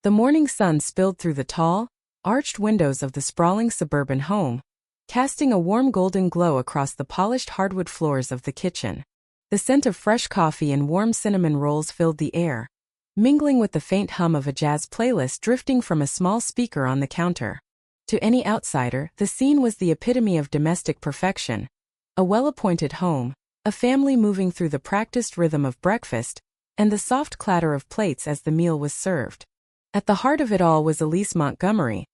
The morning sun spilled through the tall, arched windows of the sprawling suburban home, casting a warm golden glow across the polished hardwood floors of the kitchen. The scent of fresh coffee and warm cinnamon rolls filled the air, mingling with the faint hum of a jazz playlist drifting from a small speaker on the counter. To any outsider, the scene was the epitome of domestic perfection. A well-appointed home, a family moving through the practiced rhythm of breakfast, and the soft clatter of plates as the meal was served. At the heart of it all was Elise Montgomery,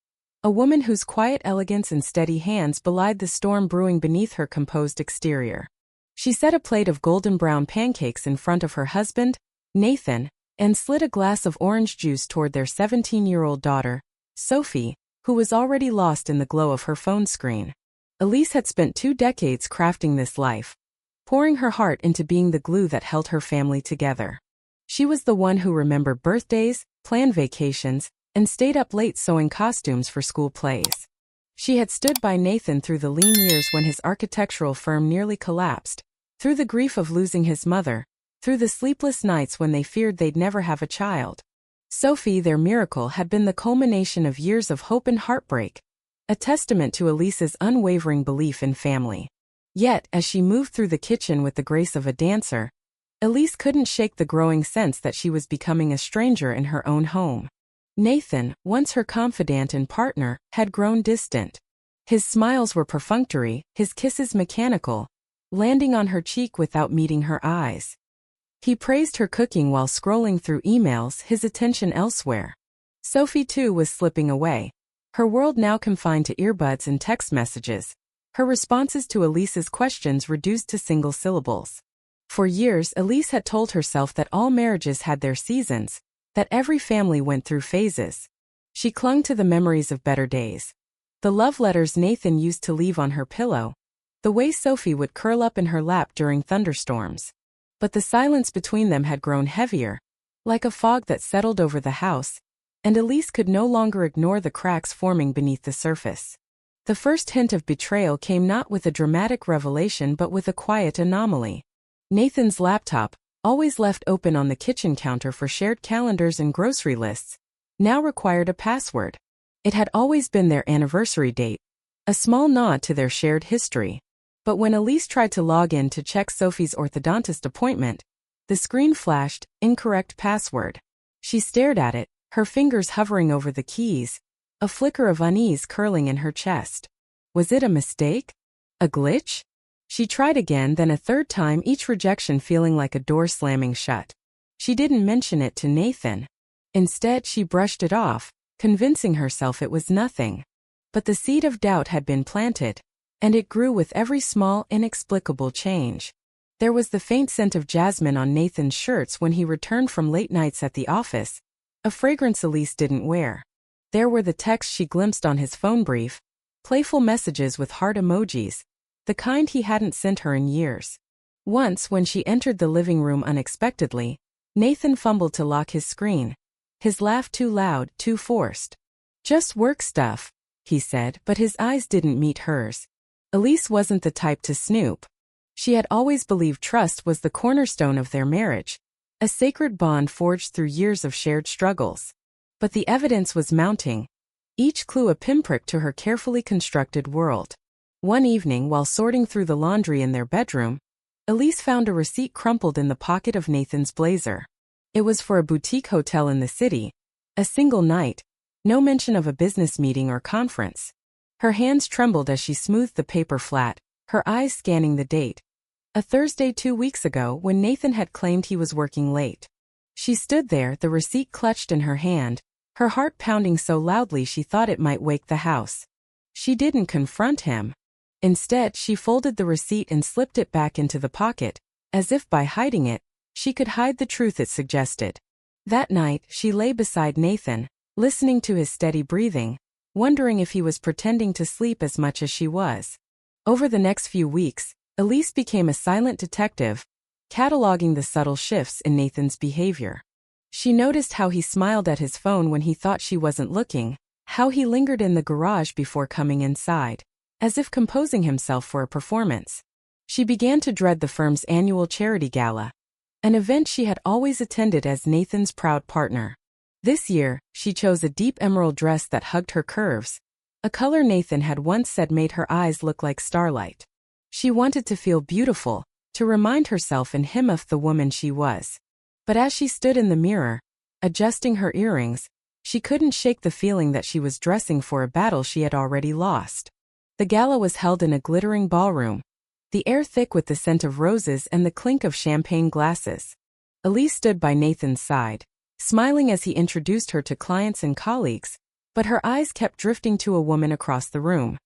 a woman whose quiet elegance and steady hands belied the storm brewing beneath her composed exterior. She set a plate of golden brown pancakes in front of her husband, Nathan, and slid a glass of orange juice toward their 17-year-old daughter, Sophie, who was already lost in the glow of her phone screen. Elise had spent 2 decades crafting this life, pouring her heart into being the glue that held her family together. She was the one who remembered birthdays, planned vacations, and stayed up late sewing costumes for school plays. She had stood by Nathan through the lean years when his architectural firm nearly collapsed, through the grief of losing his mother, through the sleepless nights when they feared they'd never have a child. Sophie, their miracle, had been the culmination of years of hope and heartbreak, a testament to Elise's unwavering belief in family. Yet, as she moved through the kitchen with the grace of a dancer, Elise couldn't shake the growing sense that she was becoming a stranger in her own home. Nathan, once her confidant and partner, had grown distant. His smiles were perfunctory, his kisses mechanical, landing on her cheek without meeting her eyes. He praised her cooking while scrolling through emails, his attention elsewhere. Sophie, too, was slipping away, her world now confined to earbuds and text messages, her responses to Elise's questions reduced to single syllables. For years, Elise had told herself that all marriages had their seasons, that every family went through phases. She clung to the memories of better days. The love letters Nathan used to leave on her pillow, the way Sophie would curl up in her lap during thunderstorms. But the silence between them had grown heavier, like a fog that settled over the house, and Elise could no longer ignore the cracks forming beneath the surface. The first hint of betrayal came not with a dramatic revelation but with a quiet anomaly. Nathan's laptop, always left open on the kitchen counter for shared calendars and grocery lists, now required a password. It had always been their anniversary date, a small nod to their shared history. But when Elise tried to log in to check Sophie's orthodontist appointment, the screen flashed, "Incorrect password." She stared at it, her fingers hovering over the keys, a flicker of unease curling in her chest. Was it a mistake? A glitch? She tried again, then a third time, each rejection feeling like a door slamming shut. She didn't mention it to Nathan. Instead, she brushed it off, convincing herself it was nothing. But the seed of doubt had been planted, and it grew with every small, inexplicable change. There was the faint scent of jasmine on Nathan's shirts when he returned from late nights at the office, a fragrance Elise didn't wear. There were the texts she glimpsed on his phone brief, playful messages with heart emojis, the kind he hadn't sent her in years. Once, when she entered the living room unexpectedly, Nathan fumbled to lock his screen, his laugh too loud, too forced. "Just work stuff," he said, but his eyes didn't meet hers. Elise wasn't the type to snoop. She had always believed trust was the cornerstone of their marriage, a sacred bond forged through years of shared struggles. But the evidence was mounting, each clue a pinprick to her carefully constructed world. One evening, while sorting through the laundry in their bedroom, Elise found a receipt crumpled in the pocket of Nathan's blazer. It was for a boutique hotel in the city, a single night, no mention of a business meeting or conference. Her hands trembled as she smoothed the paper flat, her eyes scanning the date. A Thursday 2 weeks ago, when Nathan had claimed he was working late. She stood there, the receipt clutched in her hand, her heart pounding so loudly she thought it might wake the house. She didn't confront him. Instead, she folded the receipt and slipped it back into the pocket, as if by hiding it, she could hide the truth it suggested. That night, she lay beside Nathan, listening to his steady breathing, wondering if he was pretending to sleep as much as she was. Over the next few weeks, Elise became a silent detective, cataloging the subtle shifts in Nathan's behavior. She noticed how he smiled at his phone when he thought she wasn't looking, how he lingered in the garage before coming inside, as if composing himself for a performance. She began to dread the firm's annual charity gala, an event she had always attended as Nathan's proud partner. This year, she chose a deep emerald dress that hugged her curves, a color Nathan had once said made her eyes look like starlight. She wanted to feel beautiful, to remind herself and him of the woman she was. But as she stood in the mirror, adjusting her earrings, she couldn't shake the feeling that she was dressing for a battle she had already lost. The gala was held in a glittering ballroom, the air thick with the scent of roses and the clink of champagne glasses. Elise stood by Nathan's side, smiling as he introduced her to clients and colleagues, but her eyes kept drifting to a woman across the room.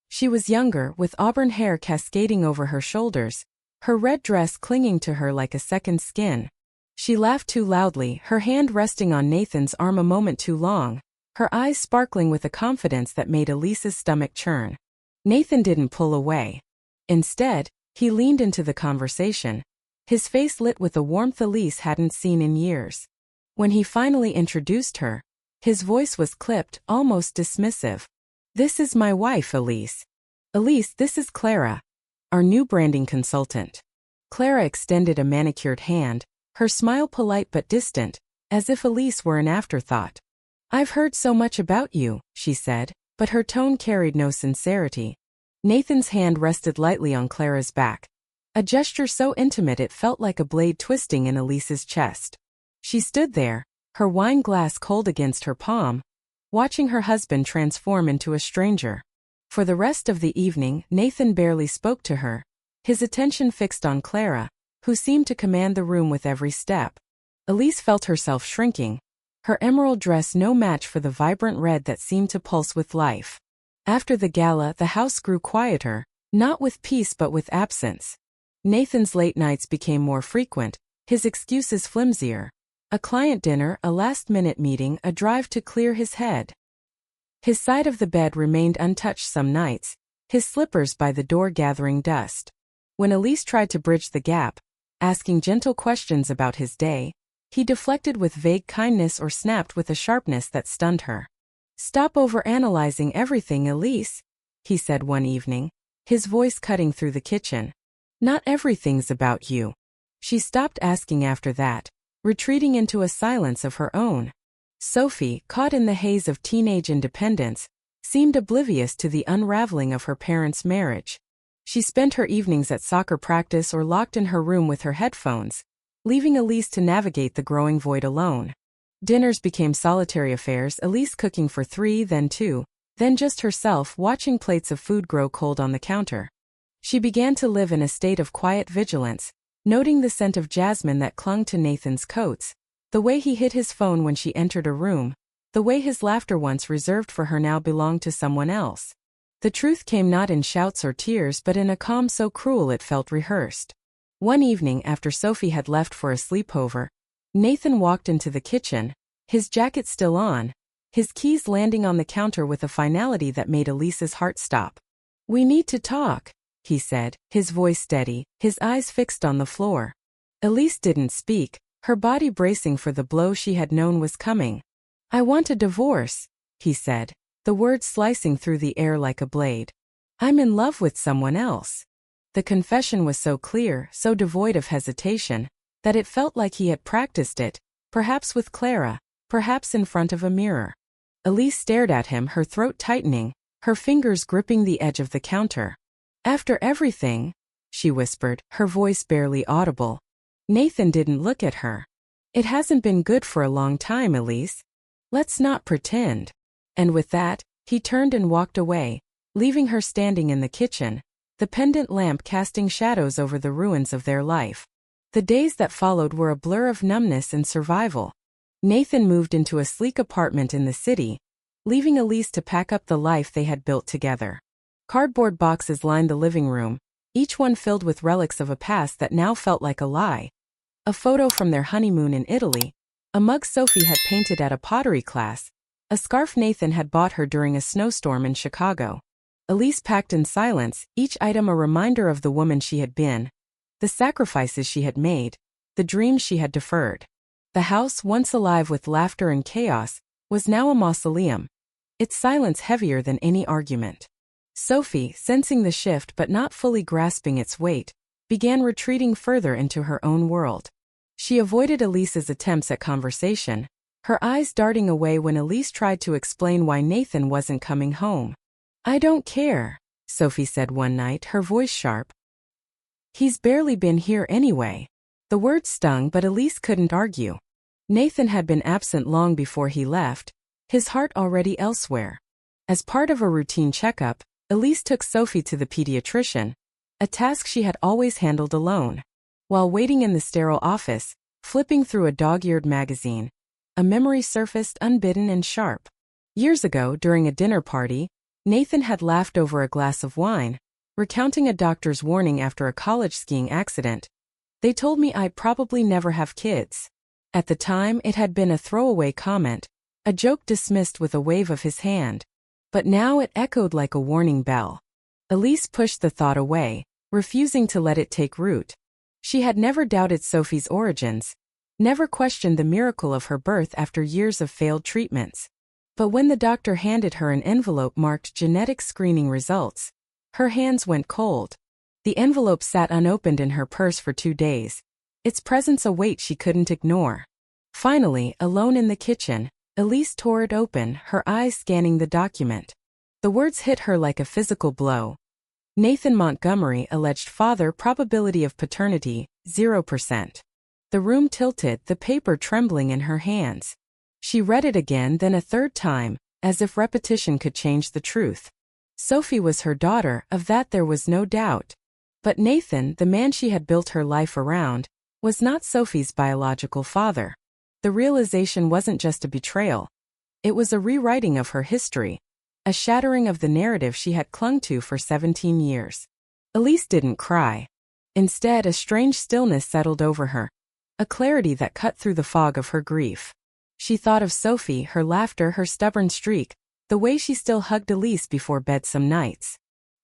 She was younger, with auburn hair cascading over her shoulders, her red dress clinging to her like a second skin. She laughed too loudly, her hand resting on Nathan's arm a moment too long, her eyes sparkling with a confidence that made Elise's stomach churn. Nathan didn't pull away. Instead, he leaned into the conversation, his face lit with a warmth Elise hadn't seen in years. When he finally introduced her, his voice was clipped, almost dismissive. "This is my wife, Elise. Elise, this is Clara, our new branding consultant." Clara extended a manicured hand, her smile polite but distant, as if Elise were an afterthought. "I've heard so much about you," she said, but her tone carried no sincerity. Nathan's hand rested lightly on Clara's back, a gesture so intimate it felt like a blade twisting in Elise's chest. She stood there, her wine glass cold against her palm, watching her husband transform into a stranger. For the rest of the evening, Nathan barely spoke to her, his attention fixed on Clara, who seemed to command the room with every step. Elise felt herself shrinking, her emerald dress no match for the vibrant red that seemed to pulse with life. After the gala, the house grew quieter, not with peace but with absence. Nathan's late nights became more frequent, his excuses flimsier. A client dinner, a last-minute meeting, a drive to clear his head. His side of the bed remained untouched some nights, his slippers by the door gathering dust. When Elise tried to bridge the gap, asking gentle questions about his day, he deflected with vague kindness or snapped with a sharpness that stunned her. "Stop overanalyzing everything, Elise," he said one evening, his voice cutting through the kitchen. "Not everything's about you." She stopped asking after that, retreating into a silence of her own. Sophie, caught in the haze of teenage independence, seemed oblivious to the unraveling of her parents' marriage. She spent her evenings at soccer practice or locked in her room with her headphones, leaving Elise to navigate the growing void alone. Dinners became solitary affairs, Elise cooking for 3, then 2, then just herself, watching plates of food grow cold on the counter. She began to live in a state of quiet vigilance, noting the scent of jasmine that clung to Nathan's coats, the way he hid his phone when she entered a room, the way his laughter once reserved for her now belonged to someone else. The truth came not in shouts or tears but in a calm so cruel it felt rehearsed. One evening after Sophie had left for a sleepover, Nathan walked into the kitchen, his jacket still on, his keys landing on the counter with a finality that made Elise's heart stop. "We need to talk," he said, his voice steady, his eyes fixed on the floor. Elise didn't speak, her body bracing for the blow she had known was coming. "I want a divorce," he said, the words slicing through the air like a blade. "I'm in love with someone else." The confession was so clear, so devoid of hesitation, that it felt like he had practiced it, perhaps with Clara, perhaps in front of a mirror. Elise stared at him, her throat tightening, her fingers gripping the edge of the counter. "After everything," she whispered, her voice barely audible. Nathan didn't look at her. "It hasn't been good for a long time, Elise. Let's not pretend." And with that, he turned and walked away, leaving her standing in the kitchen, the pendant lamp casting shadows over the ruins of their life. The days that followed were a blur of numbness and survival. Nathan moved into a sleek apartment in the city, leaving Elise to pack up the life they had built together. Cardboard boxes lined the living room, each one filled with relics of a past that now felt like a lie. A photo from their honeymoon in Italy, a mug Sophie had painted at a pottery class, a scarf Nathan had bought her during a snowstorm in Chicago. Elise packed in silence, each item a reminder of the woman she had been, the sacrifices she had made, the dreams she had deferred. The house, once alive with laughter and chaos, was now a mausoleum, its silence heavier than any argument. Sophie, sensing the shift but not fully grasping its weight, began retreating further into her own world. She avoided Elise's attempts at conversation, her eyes darting away when Elise tried to explain why Nathan wasn't coming home. "I don't care," Sophie said one night, her voice sharp. "He's barely been here anyway." The words stung, but Elise couldn't argue. Nathan had been absent long before he left, his heart already elsewhere. As part of a routine checkup, Elise took Sophie to the pediatrician, a task she had always handled alone. While waiting in the sterile office, flipping through a dog-eared magazine, a memory surfaced unbidden and sharp. Years ago, during a dinner party, Nathan had laughed over a glass of wine, recounting a doctor's warning after a college skiing accident. "They told me I'd probably never have kids." At the time, it had been a throwaway comment, a joke dismissed with a wave of his hand. But now it echoed like a warning bell. Elise pushed the thought away, refusing to let it take root. She had never doubted Sophie's origins, never questioned the miracle of her birth after years of failed treatments. But when the doctor handed her an envelope marked genetic screening results, her hands went cold. The envelope sat unopened in her purse for 2 days, its presence a weight she couldn't ignore. Finally, alone in the kitchen, Elise tore it open, her eyes scanning the document. The words hit her like a physical blow. Nathan Montgomery, alleged father, probability of paternity, 0%. The room tilted, the paper trembling in her hands. She read it again, then a third time, as if repetition could change the truth. Sophie was her daughter, of that there was no doubt. But Nathan, the man she had built her life around, was not Sophie's biological father. The realization wasn't just a betrayal. It was a rewriting of her history, a shattering of the narrative she had clung to for 17 years. Elise didn't cry. Instead, a strange stillness settled over her, a clarity that cut through the fog of her grief. She thought of Sophie, her laughter, her stubborn streak, the way she still hugged Elise before bed some nights.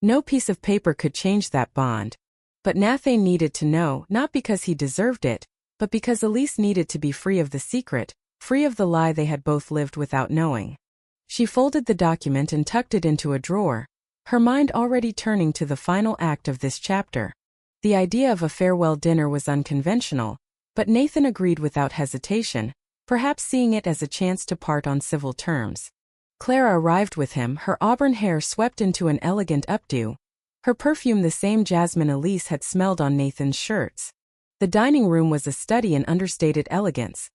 No piece of paper could change that bond. But Nathan needed to know, not because he deserved it, but because Elise needed to be free of the secret, free of the lie they had both lived without knowing. She folded the document and tucked it into a drawer, her mind already turning to the final act of this chapter. The idea of a farewell dinner was unconventional, but Nathan agreed without hesitation, perhaps seeing it as a chance to part on civil terms. Clara arrived with him, her auburn hair swept into an elegant updo, her perfume the same jasmine Elise had smelled on Nathan's shirts. The dining room was a study in understated elegance.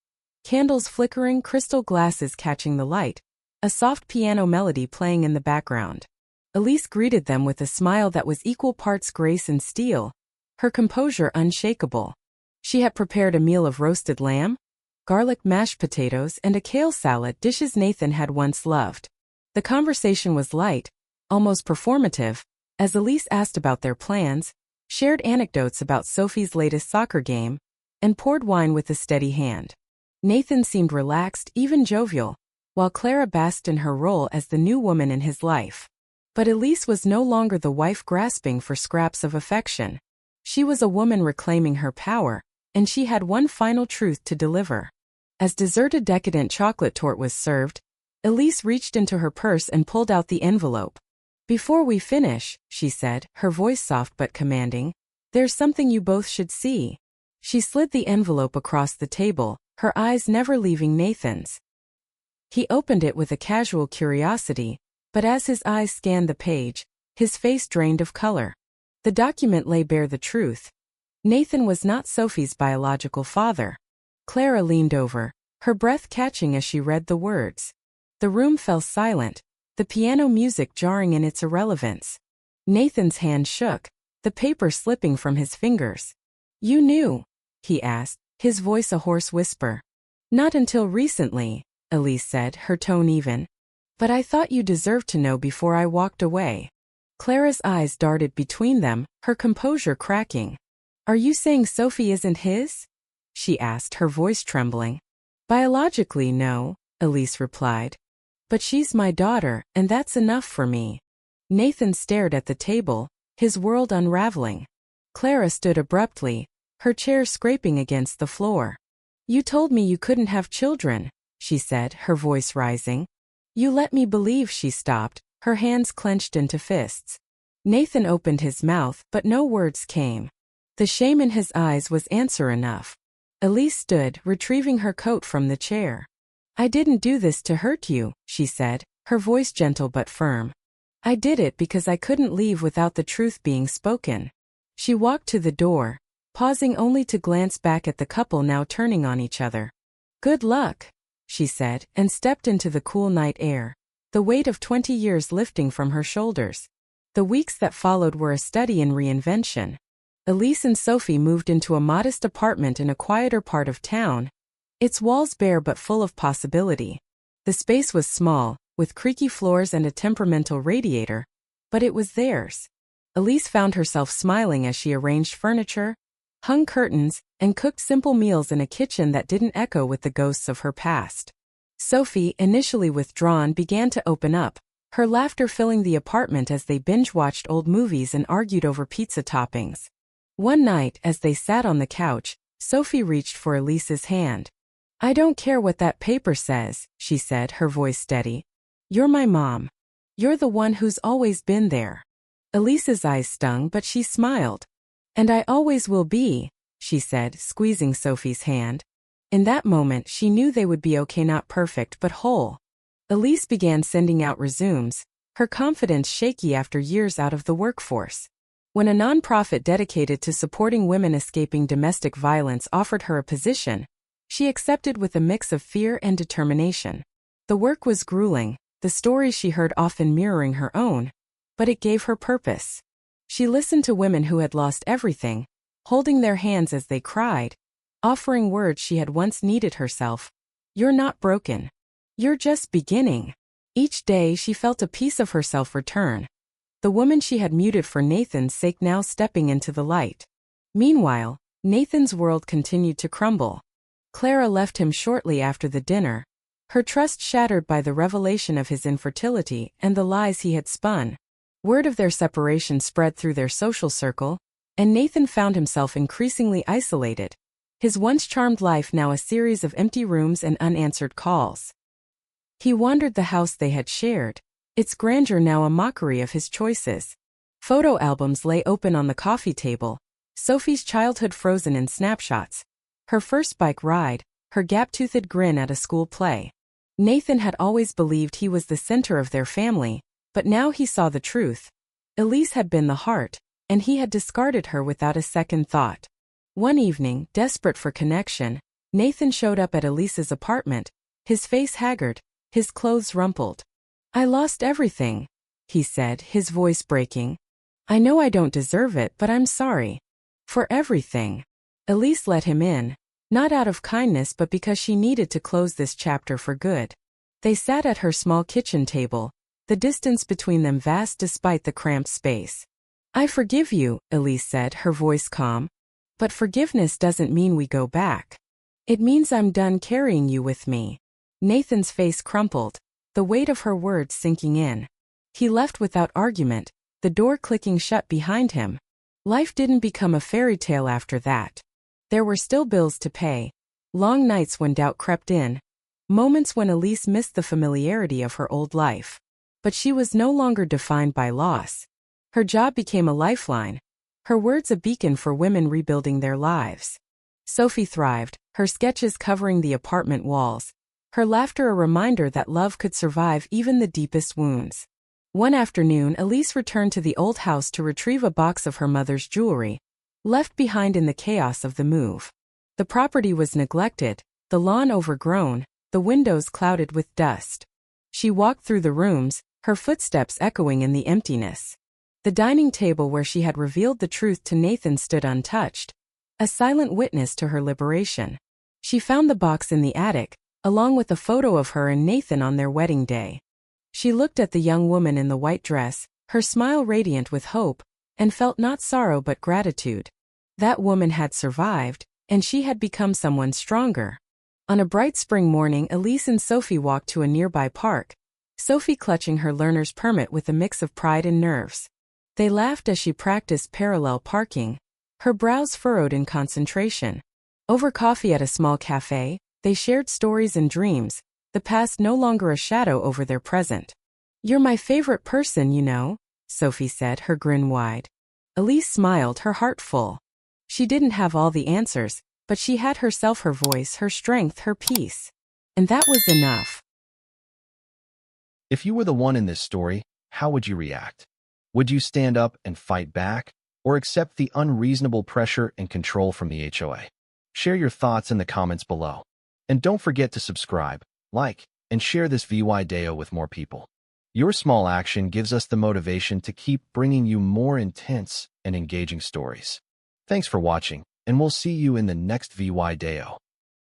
Candles flickering, crystal glasses catching the light, a soft piano melody playing in the background. Elise greeted them with a smile that was equal parts grace and steel, her composure unshakable. She had prepared a meal of roasted lamb, garlic mashed potatoes, and a kale salad, dishes Nathan had once loved. The conversation was light, almost performative, as Elise asked about their plans, shared anecdotes about Sophie's latest soccer game, and poured wine with a steady hand. Nathan seemed relaxed, even jovial, while Clara basked in her role as the new woman in his life. But Elise was no longer the wife grasping for scraps of affection. She was a woman reclaiming her power, and she had one final truth to deliver. As dessert, a decadent chocolate torte was served, Elise reached into her purse and pulled out the envelope. "Before we finish," she said, her voice soft but commanding, "there's something you both should see." She slid the envelope across the table, her eyes never leaving Nathan's. He opened it with a casual curiosity, but as his eyes scanned the page, his face drained of color. The document lay bare the truth. Nathan was not Sophie's biological father. Clara leaned over, her breath catching as she read the words. The room fell silent, the piano music jarring in its irrelevance. Nathan's hand shook, the paper slipping from his fingers. "You knew?" he asked, his voice a hoarse whisper. "Not until recently," Elise said, her tone even. "But I thought you deserved to know before I walked away." Clara's eyes darted between them, her composure cracking. "Are you saying Sophie isn't his?" she asked, her voice trembling. "Biologically, no," Elise replied. "But she's my daughter, and that's enough for me." Nathan stared at the table, his world unraveling. Clara stood abruptly, her chair scraping against the floor. "You told me you couldn't have children," she said, her voice rising. "You let me believe." She stopped, her hands clenched into fists. Nathan opened his mouth, but no words came. The shame in his eyes was answer enough. Elise stood, retrieving her coat from the chair. I didn't do this to hurt you, she said, her voice gentle but firm. I did it because I couldn't leave without the truth being spoken. She walked to the door, pausing only to glance back at the couple now turning on each other. Good luck, she said, and stepped into the cool night air, the weight of 20 years lifting from her shoulders. The weeks that followed were a study in reinvention. Elise and Sophie moved into a modest apartment in a quieter part of town, its walls bare but full of possibility. The space was small, with creaky floors and a temperamental radiator, but it was theirs. Elise found herself smiling as she arranged furniture, hung curtains, and cooked simple meals in a kitchen that didn't echo with the ghosts of her past. Sophie, initially withdrawn, began to open up, her laughter filling the apartment as they binge-watched old movies and argued over pizza toppings. One night, as they sat on the couch, Sophie reached for Elise's hand. I don't care what that paper says, she said, her voice steady. You're my mom. You're the one who's always been there. Elise's eyes stung, but she smiled. And I always will be, she said, squeezing Sophie's hand. In that moment, she knew they would be okay, not perfect but whole. Elise began sending out resumes, her confidence shaky after years out of the workforce. When a nonprofit dedicated to supporting women escaping domestic violence offered her a position, she accepted with a mix of fear and determination. The work was grueling, the stories she heard often mirroring her own, but it gave her purpose. She listened to women who had lost everything, holding their hands as they cried, offering words she had once needed herself. You're not broken. You're just beginning. Each day she felt a piece of herself return. The woman she had muted for Nathan's sake now stepping into the light. Meanwhile, Nathan's world continued to crumble. Clara left him shortly after the dinner, her trust shattered by the revelation of his infertility and the lies he had spun. Word of their separation spread through their social circle, and Nathan found himself increasingly isolated, his once charmed life now a series of empty rooms and unanswered calls. He wandered the house they had shared, its grandeur now a mockery of his choices. Photo albums lay open on the coffee table, Sophie's childhood frozen in snapshots, her first bike ride, her gap-toothed grin at a school play. Nathan had always believed he was the center of their family, but now he saw the truth. Elise had been the heart, and he had discarded her without a second thought. One evening, desperate for connection, Nathan showed up at Elise's apartment, his face haggard, his clothes rumpled. I lost everything, he said, his voice breaking. I know I don't deserve it, but I'm sorry. For everything. Elise let him in, not out of kindness but because she needed to close this chapter for good. They sat at her small kitchen table, the distance between them vast despite the cramped space. I forgive you, Elise said, her voice calm. But forgiveness doesn't mean we go back. It means I'm done carrying you with me. Nathan's face crumpled, the weight of her words sinking in. He left without argument, the door clicking shut behind him. Life didn't become a fairy tale after that. There were still bills to pay, long nights when doubt crept in, moments when Elise missed the familiarity of her old life. But she was no longer defined by loss. Her job became a lifeline, her words a beacon for women rebuilding their lives. Sophie thrived, her sketches covering the apartment walls, her laughter a reminder that love could survive even the deepest wounds. One afternoon, Elise returned to the old house to retrieve a box of her mother's jewelry, left behind in the chaos of the move. The property was neglected, the lawn overgrown, the windows clouded with dust. She walked through the rooms, her footsteps echoing in the emptiness. The dining table where she had revealed the truth to Nathan stood untouched, a silent witness to her liberation. She found the box in the attic, along with a photo of her and Nathan on their wedding day. She looked at the young woman in the white dress, her smile radiant with hope, and felt not sorrow but gratitude. That woman had survived, and she had become someone stronger. On a bright spring morning, Elise and Sophie walked to a nearby park, Sophie clutching her learner's permit with a mix of pride and nerves. They laughed as she practiced parallel parking, her brows furrowed in concentration. Over coffee at a small cafe, they shared stories and dreams, the past no longer a shadow over their present. You're my favorite person, you know, Sophie said, her grin wide. Elise smiled, her heart full. She didn't have all the answers, but she had herself, her voice, her strength, her peace. And that was enough. If you were the one in this story, how would you react? Would you stand up and fight back, or accept the unreasonable pressure and control from the HOA? Share your thoughts in the comments below. And don't forget to subscribe, like, and share this video with more people. Your small action gives us the motivation to keep bringing you more intense and engaging stories. Thanks for watching, and we'll see you in the next video.